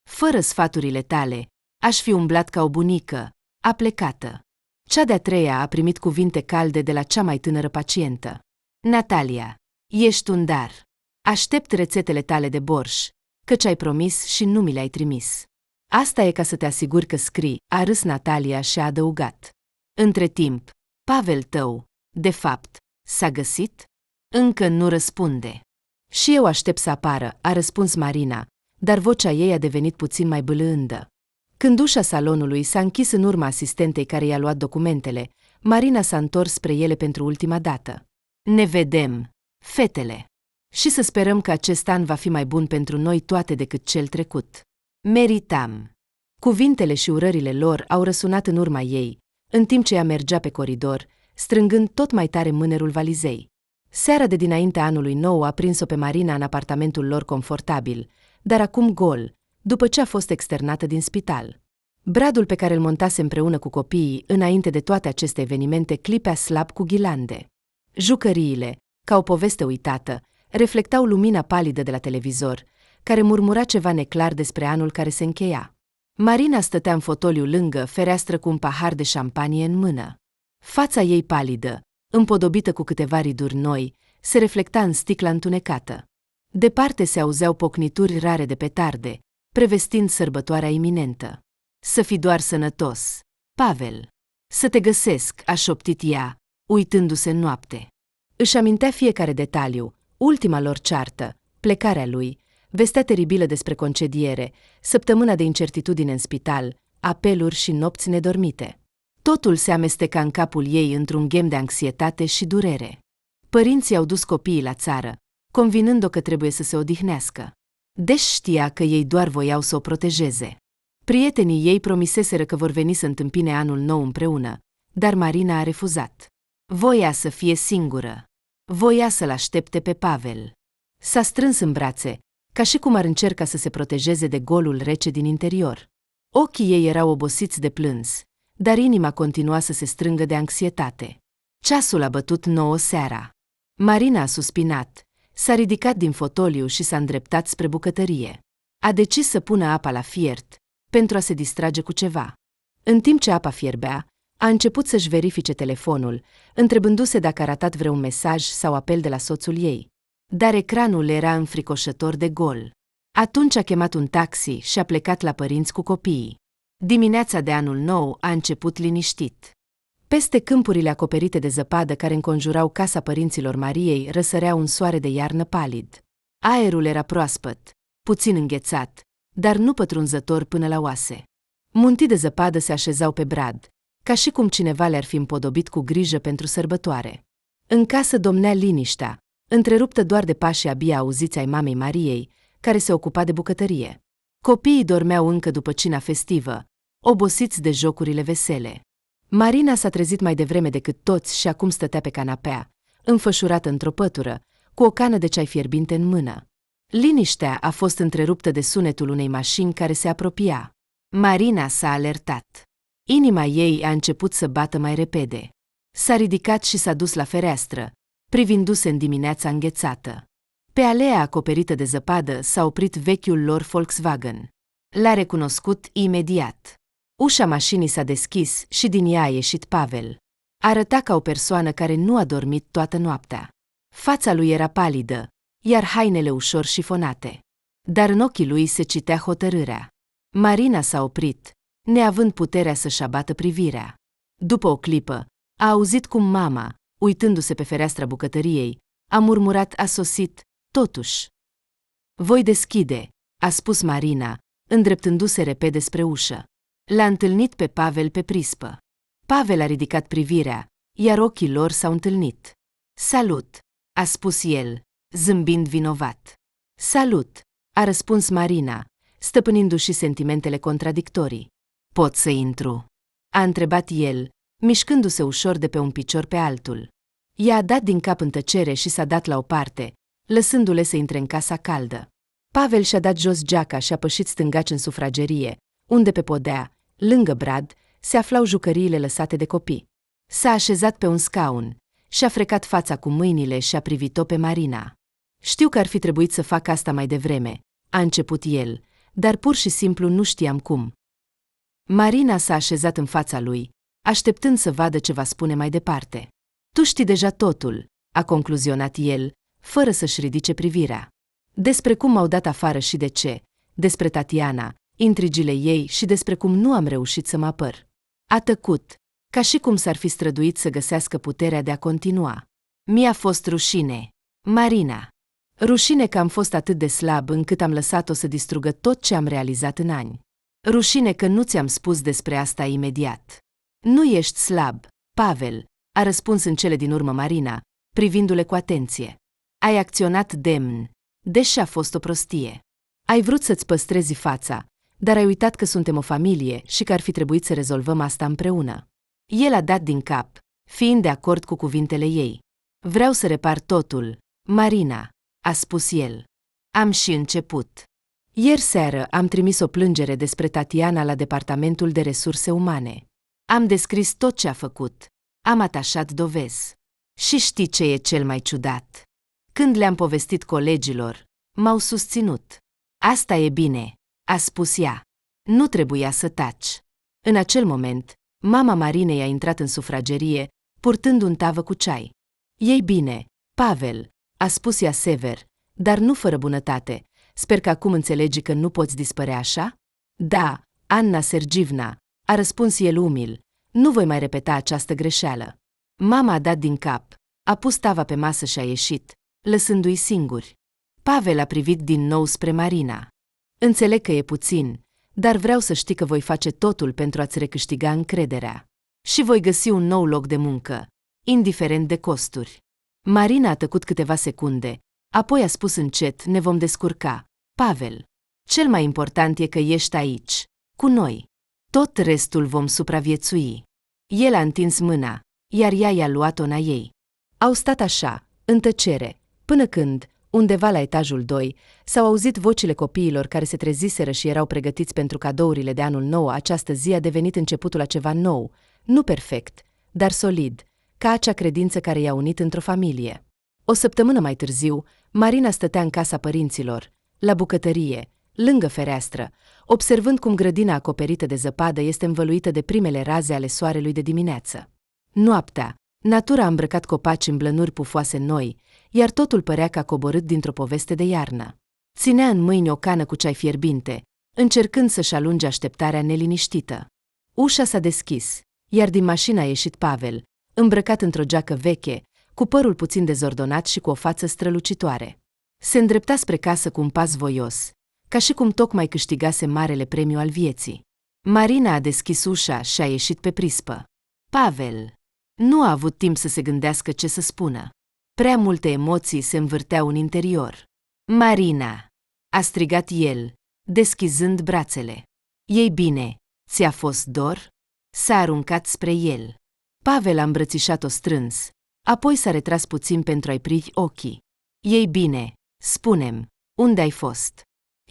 Fără sfaturile tale, aș fi umblat ca o bunică, aplecată. Cea de-a treia a primit cuvinte calde de la cea mai tânără pacientă. Natalia, ești un dar. Aștept rețetele tale de borș, căci ai promis și nu mi le-ai trimis. Asta e ca să te asiguri că scrii, a râs Natalia și a adăugat. Între timp, Pavel tău, de fapt, s-a găsit? Încă nu răspunde. Și eu aștept să apară, a răspuns Marina, dar vocea ei a devenit puțin mai bâlândă. Când ușa salonului s-a închis în urma asistentei care i-a luat documentele, Marina s-a întors spre ele pentru ultima dată. Ne vedem, fetele. Și să sperăm că acest an va fi mai bun pentru noi toate decât cel trecut. Meritam. Cuvintele și urările lor au răsunat în urma ei, în timp ce ea mergea pe coridor, strângând tot mai tare mânerul valizei. Seara de dinaintea anului nou a prins-o pe Marina în apartamentul lor confortabil, dar acum gol, după ce a fost externată din spital. Bradul pe care îl montase împreună cu copiii înainte de toate aceste evenimente clipea slab cu ghilande. Jucăriile, ca o poveste uitată, reflectau lumina palidă de la televizor, care murmura ceva neclar despre anul care se încheia. Marina stătea în fotoliu lângă fereastră cu un pahar de șampanie în mână. Fața ei palidă, împodobită cu câteva riduri noi, se reflecta în sticla întunecată. Departe se auzeau pocnituri rare de petarde, prevestind sărbătoarea iminentă. Să fii doar sănătos, Pavel. Să te găsesc, a șoptit ea, uitându-se în noapte. Își amintea fiecare detaliu, ultima lor ceartă, plecarea lui, vestea teribilă despre concediere, săptămâna de incertitudine în spital, apeluri și nopți nedormite. Totul se amesteca în capul ei într-un ghem de anxietate și durere. Părinții au dus copiii la țară, convinând-o că trebuie să se odihnească. Deși știa că ei doar voiau să o protejeze. Prietenii ei promiseseră că vor veni să întâmpine anul nou împreună, dar Marina a refuzat. Voia să fie singură. Voia să-l aștepte pe Pavel. S-a strâns în brațe, ca și cum ar încerca să se protejeze de golul rece din interior. Ochii ei erau obosiți de plâns, dar inima continua să se strângă de anxietate. Ceasul a bătut 9 seara. Marina a suspinat, s-a ridicat din fotoliu și s-a îndreptat spre bucătărie. A decis să pună apa la fiert, pentru a se distrage cu ceva. În timp ce apa fierbea, a început să-și verifice telefonul, întrebându-se dacă a ratat vreun mesaj sau apel de la soțul ei. Dar ecranul era înfricoșător de gol. Atunci a chemat un taxi și a plecat la părinți cu copiii. Dimineața de anul nou a început liniștit. Peste câmpurile acoperite de zăpadă care înconjurau casa părinților Mariei răsărea un soare de iarnă palid. Aerul era proaspăt, puțin înghețat, dar nu pătrunzător până la oase. Muntii de zăpadă se așezau pe brad, ca și cum cineva le-ar fi împodobit cu grijă pentru sărbătoare. În casă domnea liniștea, întreruptă doar de pașii abia auziți ai mamei Mariei, care se ocupa de bucătărie. Copiii dormeau încă după cina festivă, obosiți de jocurile vesele. Marina s-a trezit mai devreme decât toți și acum stătea pe canapea, înfășurată într-o pătură, cu o cană de ceai fierbinte în mână. Liniștea a fost întreruptă de sunetul unei mașini care se apropia. Marina s-a alertat. Inima ei a început să bată mai repede. S-a ridicat și s-a dus la fereastră, privindu-se în dimineața înghețată. Pe alea acoperită de zăpadă s-a oprit vechiul lor Volkswagen. L-a recunoscut imediat. Ușa mașinii s-a deschis și din ea a ieșit Pavel. Arăta ca o persoană care nu a dormit toată noaptea. Fața lui era palidă, iar hainele ușor șifonate. Dar în ochii lui se citea hotărârea. Marina s-a oprit, neavând puterea să-și abată privirea. După o clipă, a auzit cum mama, uitându-se pe fereastra bucătăriei, a murmurat asosit, totuși. Voi deschide, a spus Marina, îndreptându-se repede spre ușă. L-a întâlnit pe Pavel pe prispă. Pavel a ridicat privirea, iar ochii lor s-au întâlnit. Salut, a spus el, zâmbind vinovat. Salut, a răspuns Marina, stăpânindu-și sentimentele contradictorii. Pot să intru? A întrebat el, mișcându-se ușor de pe un picior pe altul. I-a dat din cap în tăcere și s-a dat la o parte, lăsându-le să intre în casa caldă. Pavel și-a dat jos geaca și a pășit stângaci în sufragerie, unde pe podea, lângă brad, se aflau jucăriile lăsate de copii. S-a așezat pe un scaun, și-a frecat fața cu mâinile și a privit-o pe Marina. Știu că ar fi trebuit să fac asta mai devreme, a început el, dar pur și simplu nu știam cum. Marina s-a așezat în fața lui, așteptând să vadă ce va spune mai departe. Tu știi deja totul, a concluzionat el, fără să-și ridice privirea. Despre cum m-au dat afară și de ce, despre Tatiana, intrigile ei și despre cum nu am reușit să mă apăr. A tăcut, ca și cum s-ar fi străduit să găsească puterea de a continua. Mi-a fost rușine, Marina. Rușine că am fost atât de slab încât am lăsat-o să distrugă tot ce am realizat în ani. Rușine că nu ți-am spus despre asta imediat. Nu ești slab, Pavel, a răspuns în cele din urmă Marina, privindu-le cu atenție. Ai acționat demn, deși a fost o prostie. Ai vrut să-ți păstrezi fața, dar ai uitat că suntem o familie și că ar fi trebuit să rezolvăm asta împreună. El a dat din cap, fiind de acord cu cuvintele ei. Vreau să repar totul, Marina, a spus el. Am și început. Ieri seară am trimis o plângere despre Tatiana la Departamentul de Resurse Umane. Am descris tot ce a făcut. Am atașat dovezi. Și știi ce e cel mai ciudat? Când le-am povestit colegilor, m-au susținut. Asta e bine, a spus ea. Nu trebuia să taci. În acel moment, mama Marinei a intrat în sufragerie, purtând un tavă cu ceai. Ei bine, Pavel, a spus ea sever, dar nu fără bunătate. Sper că acum înțelegi că nu poți dispărea așa? Da, Anna Sergivna, a răspuns el umil. Nu voi mai repeta această greșeală. Mama a dat din cap, a pus tava pe masă și a ieșit, lăsându-i singuri. Pavel a privit din nou spre Marina. Înțeleg că e puțin, dar vreau să știi că voi face totul pentru a-ți recâștiga încrederea. Și voi găsi un nou loc de muncă, indiferent de costuri. Marina a tăcut câteva secunde, apoi a spus încet, ne vom descurca. Pavel, cel mai important e că ești aici, cu noi. Tot restul vom supraviețui. El a întins mâna, iar ea i-a luat-o în a ei. Au stat așa, în tăcere, până când, undeva la etajul 2, s-au auzit vocile copiilor care se treziseră și erau pregătiți pentru cadourile de anul nou. Această zi a devenit începutul a ceva nou, nu perfect, dar solid, ca acea credință care i-a unit într-o familie. O săptămână mai târziu, Marina stătea în casa părinților, la bucătărie, lângă fereastră, observând cum grădina acoperită de zăpadă este învăluită de primele raze ale soarelui de dimineață. Noaptea, natura a îmbrăcat copaci în blănuri pufoase noi, iar totul părea ca coborât dintr-o poveste de iarnă. Ținea în mâini o cană cu ceai fierbinte, încercând să-și alunge așteptarea neliniștită. Ușa s-a deschis, iar din mașină a ieșit Pavel, îmbrăcat într-o geacă veche, cu părul puțin dezordonat și cu o față strălucitoare. Se îndrepta spre casă cu un pas voios, ca și cum tocmai câștigase marele premiu al vieții. Marina a deschis ușa și a ieșit pe prispă. Pavel nu a avut timp să se gândească ce să spună. Prea multe emoții se învârteau în interior. Marina, a strigat el, deschizând brațele. Ei bine, ți-a fost dor? S-a aruncat spre el. Pavel a îmbrățișat-o strâns, apoi s-a retras puțin pentru a-i privi ochii. Ei bine, spune-mi, unde ai fost?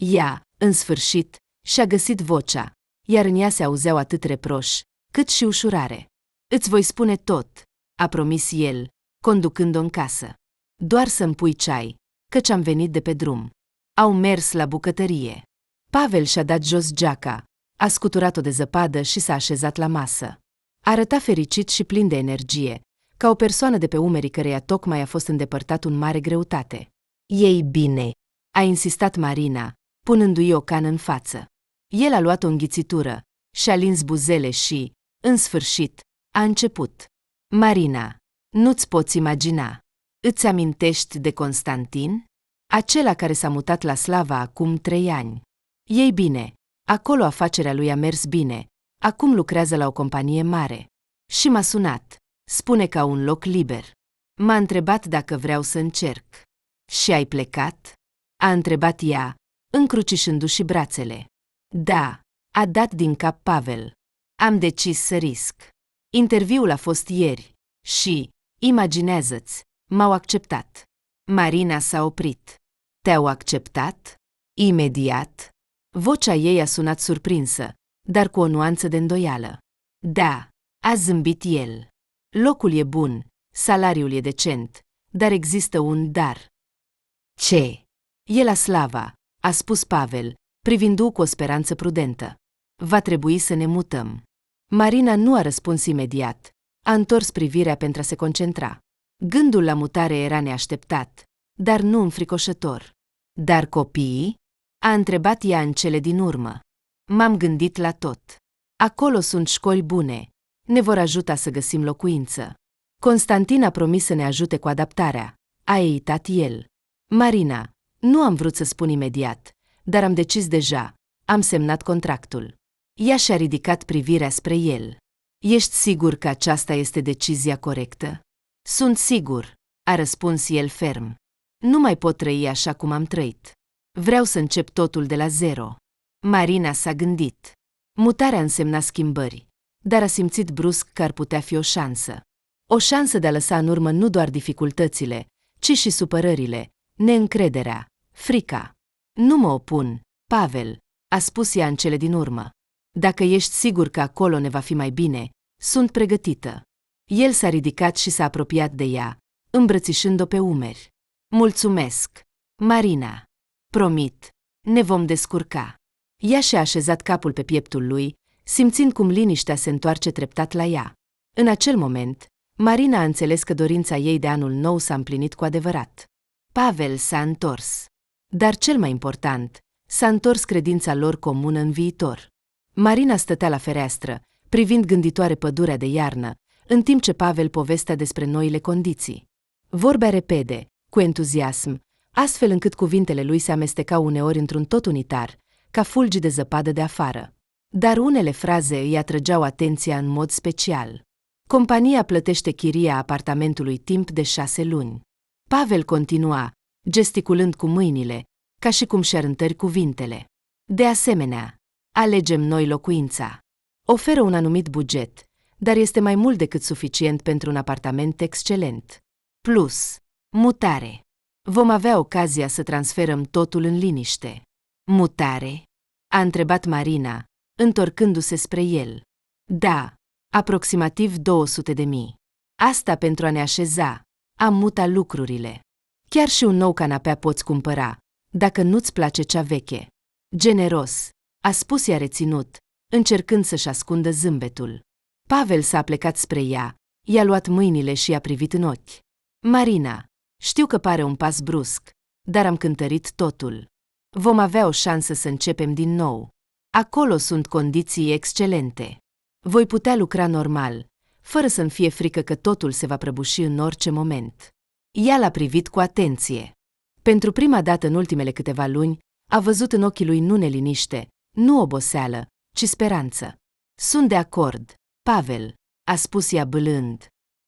Ea, în sfârșit, și-a găsit vocea, iar în ea se auzeau atât reproș, cât și ușurare. Îți voi spune tot, a promis el, conducând-o în casă. Doar să-mi pui ceai, căci am venit de pe drum. Au mers la bucătărie. Pavel și-a dat jos geaca, a scuturat-o de zăpadă și s-a așezat la masă. Arăta fericit și plin de energie, ca o persoană de pe umerii căreia tocmai a fost îndepărtat un mare greutate. Ei bine, a insistat Marina, punându-i o cană în față. El a luat o înghițitură, și-a lins buzele și, în sfârșit, a început. Marina, nu-ți poți imagina. Îți amintești de Constantin? Acela care s-a mutat la Slava acum 3 ani. Ei bine, acolo afacerea lui a mers bine, acum lucrează la o companie mare. Și m-a sunat. Spune că au un loc liber. M-a întrebat dacă vreau să încerc. Și ai plecat? A întrebat ea, încrucișându-și brațele. Da, a dat din cap Pavel. Am decis să risc. Interviul a fost ieri și, imaginează-ți, m-au acceptat. Marina s-a oprit. Te-au acceptat? Imediat. Vocea ei a sunat surprinsă, dar cu o nuanță de îndoială. Da, a zâmbit el. Locul e bun, salariul e decent, dar există un dar. Ce? E la Slava, a spus Pavel, privindu-o cu o speranță prudentă. Va trebui să ne mutăm. Marina nu a răspuns imediat. A întors privirea pentru a se concentra. Gândul la mutare era neașteptat, dar nu înfricoșător. Dar copiii? A întrebat ea în cele din urmă. M-am gândit la tot. Acolo sunt școli bune. Ne vor ajuta să găsim locuință. Constantin a promis să ne ajute cu adaptarea. A eitat el. Marina, nu am vrut să spun imediat, dar am decis deja. Am semnat contractul. Ea și-a ridicat privirea spre el. Ești sigur că aceasta este decizia corectă? Sunt sigur, a răspuns el ferm. Nu mai pot trăi așa cum am trăit. Vreau să încep totul de la zero. Marina s-a gândit. Mutarea însemna schimbări, dar a simțit brusc că ar putea fi o șansă. O șansă de a lăsa în urmă nu doar dificultățile, ci și supărările, neîncrederea, frica. Nu mă opun, Pavel, a spus ea în cele din urmă. Dacă ești sigur că acolo ne va fi mai bine, sunt pregătită. El s-a ridicat și s-a apropiat de ea, îmbrățișând-o pe umeri. Mulțumesc, Marina. Promit, ne vom descurca. Ea și-a așezat capul pe pieptul lui, simțind cum liniștea se întoarce treptat la ea. În acel moment, Marina a înțeles că dorința ei de anul nou s-a împlinit cu adevărat. Pavel s-a întors. Dar cel mai important, s-a întors credința lor comună în viitor. Marina stătea la fereastră, privind gânditoare pădurea de iarnă, în timp ce Pavel povestea despre noile condiții. Vorbea repede, cu entuziasm, astfel încât cuvintele lui se amestecau uneori într-un tot unitar, ca fulgi de zăpadă de afară. Dar unele fraze îi atrăgeau atenția în mod special. Compania plătește chiria apartamentului timp de 6 luni. Pavel continua, gesticulând cu mâinile, ca și cum și-ar întări cuvintele. De asemenea, alegem noi locuința. Oferă un anumit buget, dar este mai mult decât suficient pentru un apartament excelent. Plus, mutare. Vom avea ocazia să transferăm totul în liniște. Mutare? A întrebat Marina, întorcându-se spre el. Da, aproximativ 200.000. Asta pentru a ne așeza, a muta lucrurile. Chiar și un nou canapea poți cumpăra, dacă nu-ți place cea veche. Generos, a spus ea reținut, încercând să-și ascundă zâmbetul. Pavel s-a plecat spre ea, i-a luat mâinile și i-a privit în ochi. Marina, știu că pare un pas brusc, dar am cântărit totul. Vom avea o șansă să începem din nou. Acolo sunt condiții excelente. Voi putea lucra normal, fără să-mi fie frică că totul se va prăbuși în orice moment. Ea l-a privit cu atenție. Pentru prima dată în ultimele câteva luni, a văzut în ochii lui nu neliniște, nu oboseală, ci speranță. Sunt de acord, Pavel, a spus ea bâlând.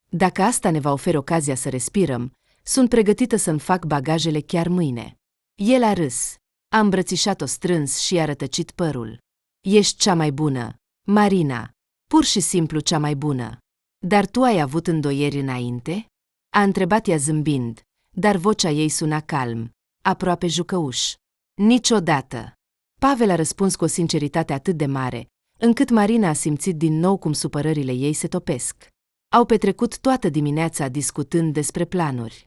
Dacă asta ne va oferi ocazia să respirăm, sunt pregătită să-mi fac bagajele chiar mâine. El a râs, a îmbrățișat-o strâns și i-a rătăcit părul. Ești cea mai bună, Marina, pur și simplu cea mai bună. Dar tu ai avut îndoieri înainte? A întrebat ea zâmbind, dar vocea ei suna calm, aproape jucăuș. Niciodată. Pavel a răspuns cu o sinceritate atât de mare, încât Marina a simțit din nou cum supărările ei se topesc. Au petrecut toată dimineața discutând despre planuri.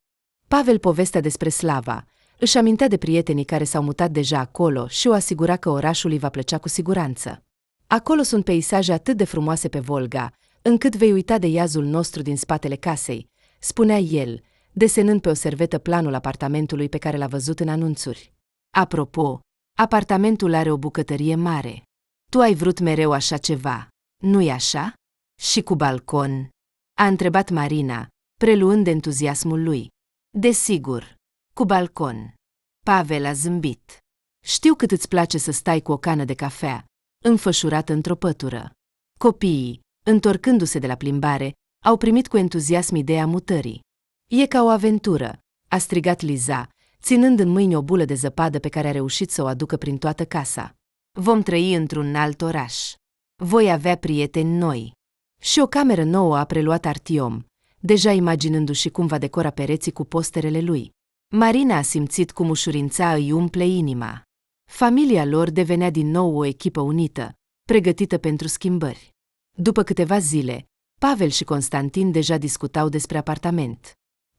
Pavel povestea despre Slava, își amintea de prietenii care s-au mutat deja acolo și o asigura că orașul îi va plăcea cu siguranță. Acolo sunt peisaje atât de frumoase pe Volga, încât vei uita de iazul nostru din spatele casei, spunea el, desenând pe o servetă planul apartamentului pe care l-a văzut în anunțuri. Apropo, apartamentul are o bucătărie mare. Tu ai vrut mereu așa ceva, nu-i așa? Și cu balcon? A întrebat Marina, preluând entuziasmul lui. Desigur, cu balcon. Pavel a zâmbit. Știu cât îți place să stai cu o cană de cafea, înfășurată într-o pătură. Copiii, întorcându-se de la plimbare, au primit cu entuziasm ideea mutării. E ca o aventură, a strigat Liza, ținând în mâini o bulă de zăpadă pe care a reușit să o aducă prin toată casa. Vom trăi într-un alt oraș. Voi avea prieteni noi. Și o cameră nouă a preluat Artiom, deja imaginându-și cum va decora pereții cu posterele lui. Marina a simțit cum ușurința îi umple inima. Familia lor devenea din nou o echipă unită, pregătită pentru schimbări. După câteva zile, Pavel și Constantin deja discutau despre apartament.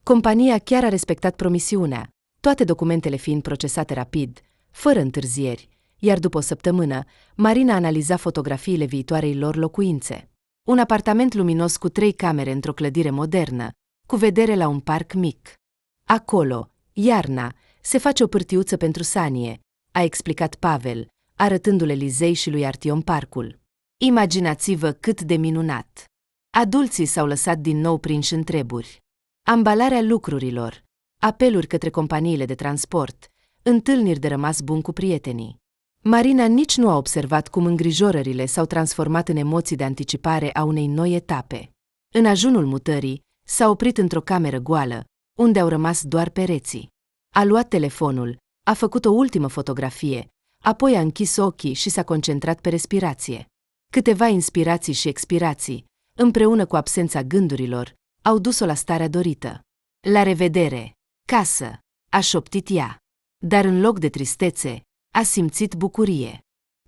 Compania chiar a respectat promisiunea, toate documentele fiind procesate rapid, fără întârzieri, iar după o săptămână, Marina analiza fotografiile viitoarei lor locuințe. Un apartament luminos cu 3 camere într-o clădire modernă, cu vedere la un parc mic. Acolo, iarna, se face o pârtiuță pentru sanie, a explicat Pavel, arătându-le Lizei și lui Artiom parcul. Imaginați-vă cât de minunat! Adulții s-au lăsat din nou prinși în treburi. Ambalarea lucrurilor, apeluri către companiile de transport, întâlniri de rămas bun cu prietenii. Marina nici nu a observat cum îngrijorările s-au transformat în emoții de anticipare a unei noi etape. În ajunul mutării, s-a oprit într-o cameră goală, unde au rămas doar pereții. A luat telefonul, a făcut o ultimă fotografie, apoi a închis ochii și s-a concentrat pe respirație. Câteva inspirații și expirații, împreună cu absența gândurilor, au dus-o la starea dorită. La revedere, casă, a șoptit ea. Dar în loc de tristețe, a simțit bucurie.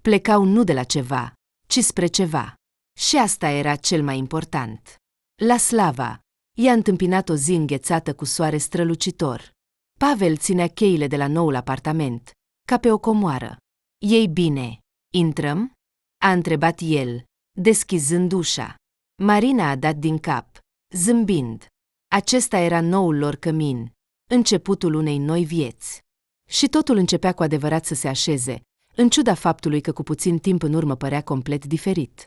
Plecau nu de la ceva, ci spre ceva. Și asta era cel mai important. La Slava, i-a întâmpinat o zi înghețată cu soare strălucitor. Pavel ținea cheile de la noul apartament, ca pe o comoară. Ei bine, intrăm? A întrebat el, deschizând ușa. Marina a dat din cap, zâmbind. Acesta era noul lor cămin, începutul unei noi vieți. Și totul începea cu adevărat să se așeze, în ciuda faptului că cu puțin timp în urmă părea complet diferit.